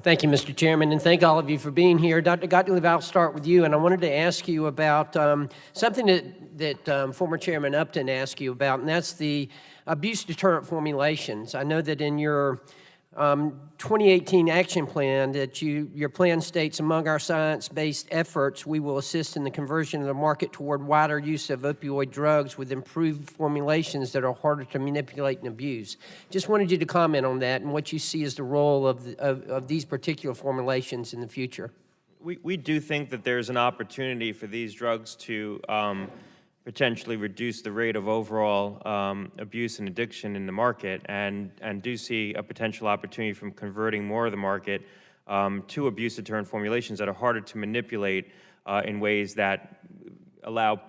Thank you, Mr. Chairman, and thank all of you for being here. Dr. Gottlieb, I'll start with you, and I wanted to ask you about something that former Chairman Upton asked you about, and that's the abuse deterrent formulations. I know that in your 2018 action plan that your plan states, among our science-based efforts, we will assist in the conversion of the market toward wider use of opioid drugs with improved formulations that are harder to manipulate and abuse. Just wanted you to comment on that and what you see as the role of these particular formulations in the future. We do think that there's an opportunity for these drugs to potentially reduce the rate of overall abuse and addiction in the market, and do see a potential opportunity from converting more of the market to abuse deterrent formulations that are harder to manipulate in ways that allow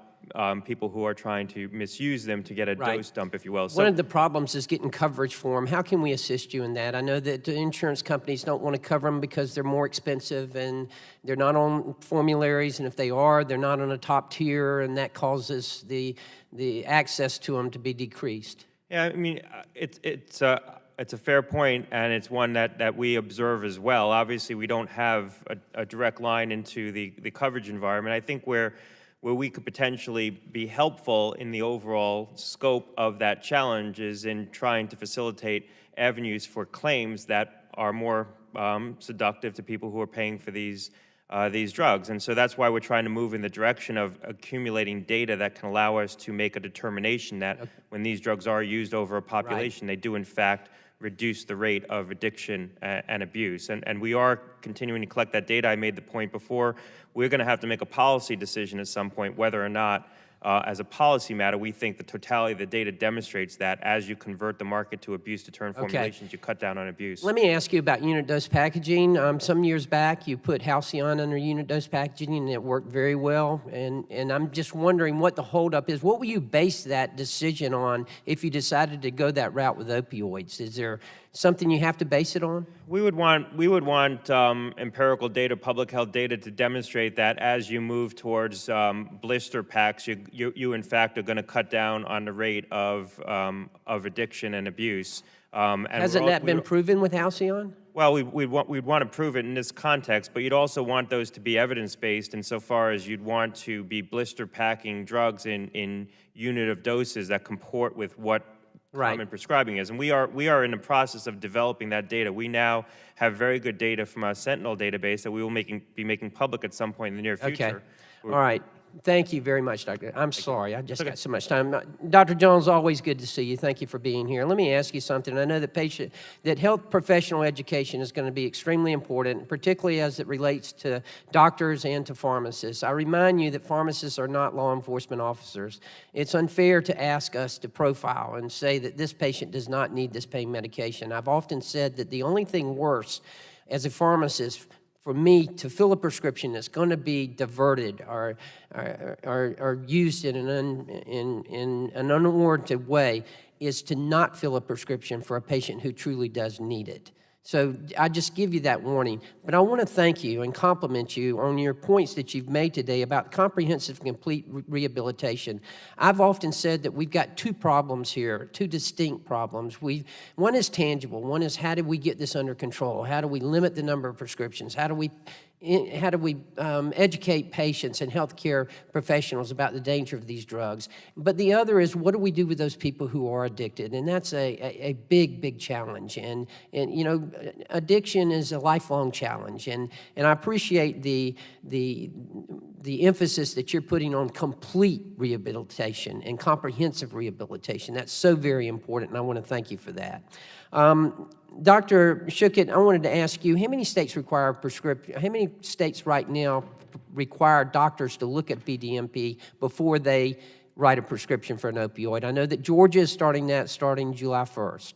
people who are trying to misuse them to get a dose dump, if you will. One of the problems is getting coverage for them. How can we assist you in that? I know that the insurance companies don't want to cover them because they're more expensive and they're not on formularies, and if they are, they're not on a top tier, and that causes the access to them to be decreased. Yeah, I mean, it's a fair point, and it's one that we observe as well. Obviously, we don't have a direct line into the coverage environment. I think where we could potentially be helpful in the overall scope of that challenge is in trying to facilitate avenues for claims that are more seductive to people who are paying for these drugs. And so that's why we're trying to move in the direction of accumulating data that can allow us to make a determination that when these drugs are used over a population, they do in fact reduce the rate of addiction and abuse. And we are continuing to collect that data. I made the point before, we're going to have to make a policy decision at some point whether or not, as a policy matter, we think the totality of the data demonstrates that as you convert the market to abuse deterrent formulations, you cut down on abuse. Let me ask you about unit dose packaging. Some years back, you put Halcyon under unit dose packaging, and it worked very well. And I'm just wondering what the holdup is. What will you base that decision on if you decided to go that route with opioids? Is there something you have to base it on? We would want empirical data, public health data, to demonstrate that as you move towards blister packs, you in fact are going to cut down on the rate of addiction and abuse. Hasn't that been proven with Halcyon? Well, we'd want to prove it in this context, but you'd also want those to be evidence-based insofar as you'd want to be blister packing drugs in unit of doses that comport with what common prescribing is. And we are in the process of developing that data. We now have very good data from our Sentinel database that we will be making public at some point in the near future. Okay. All right. Thank you very much, Doctor. I'm sorry, I just got so much time. Dr. Jones, always good to see you. Thank you for being here. Let me ask you something. I know that health professional education is going to be extremely important, particularly as it relates to doctors and to pharmacists. I remind you that pharmacists are not law enforcement officers. It's unfair to ask us to profile and say that this patient does not need this pain medication. I've often said that the only thing worse as a pharmacist for me to fill a prescription that's going to be diverted or used in an unwarranted way is to not fill a prescription for a patient who truly does need it. So I just give you that warning. But I want to thank you and compliment you on your points that you've made today about comprehensive, complete rehabilitation. I've often said that we've got two problems here, two distinct problems. One is tangible. One is how do we get this under control? How do we limit the number of prescriptions? How do we educate patients and healthcare professionals about the danger of these drugs? But the other is, what do we do with those people who are addicted? And that's a big, big challenge. And you know, addiction is a lifelong challenge. And I appreciate the emphasis that you're putting on complete rehabilitation and comprehensive rehabilitation. That's so very important, and I want to thank you for that. Dr. Schuchat, I wanted to ask you, how many states require how many states right now require doctors to look at BDMP before they write a prescription for an opioid? I know that Georgia is starting July 1st.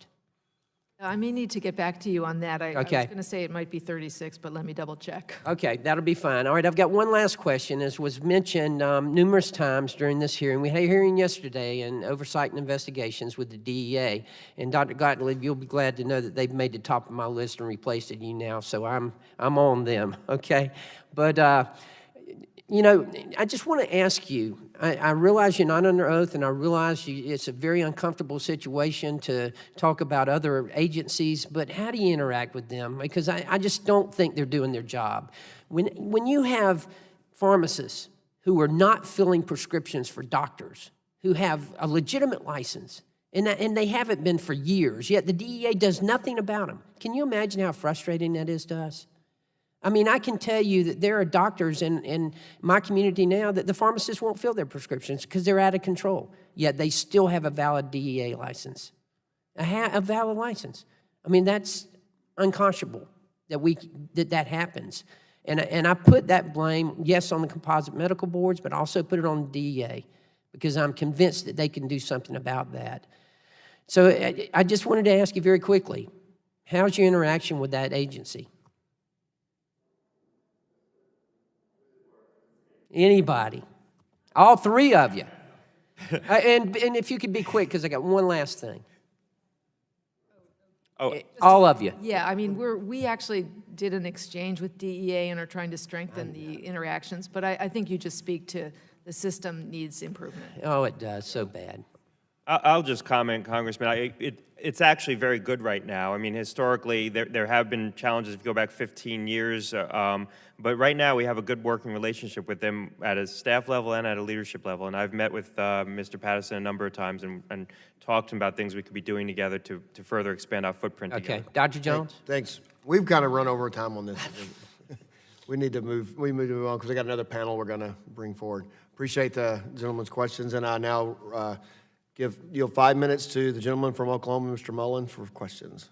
I may need to get back to you on that. I was Okay. going to say it might be 36, but let me double check. Okay, that'll be fine. All right, I've got one last question. As was mentioned numerous times during this hearing, we had a hearing yesterday in Oversight and Investigations with the DEA, and Dr. Gottlieb, you'll be glad to know that they've made the top of my list and replaced you now, so I'm on them, okay? But You know, I just want to ask you, I realize you're not under oath, and I realize it's a very uncomfortable situation to talk about other agencies, but how do you interact with them? Because I just don't think they're doing their job. When you have pharmacists who are not filling prescriptions for doctors, who have a legitimate license, and they haven't been for years, yet the DEA does nothing about them. Can you imagine how frustrating that is to us? I mean, I can tell you that there are doctors in my community now that the pharmacists won't fill their prescriptions because they're out of control, yet they still have a valid DEA license, a valid license. I mean, that's unconscionable that happens. And I put that blame, yes, on the composite medical boards, but also put it on the DEA because I'm convinced that they can do something about that. So I just wanted to ask you very quickly, how's your interaction with that agency? Anybody? All three of you. And if you could be quick, because I got one last thing. Oh. All of you. Yeah, I mean, we actually did an exchange with DEA and are trying to strengthen the interactions, but I think you just speak to the system needs improvement. Oh, it does, so bad. I'll just comment, Congressman. It's actually very good right now. I mean, historically, there have been challenges if you go back 15 years, but right now we have a good working relationship with them at a staff level and at a leadership level. And I've met with Mr. Patterson a number of times and talked to him about things we could be doing together to further expand our footprint Okay, together. Dr. Jones? Thanks. We've kind of run over time on this. We need to move on because we got another panel we're going to bring forward. Appreciate the gentleman's questions, and I now yield 5 minutes to the gentleman from Oklahoma, Mr. Mullen, for questions.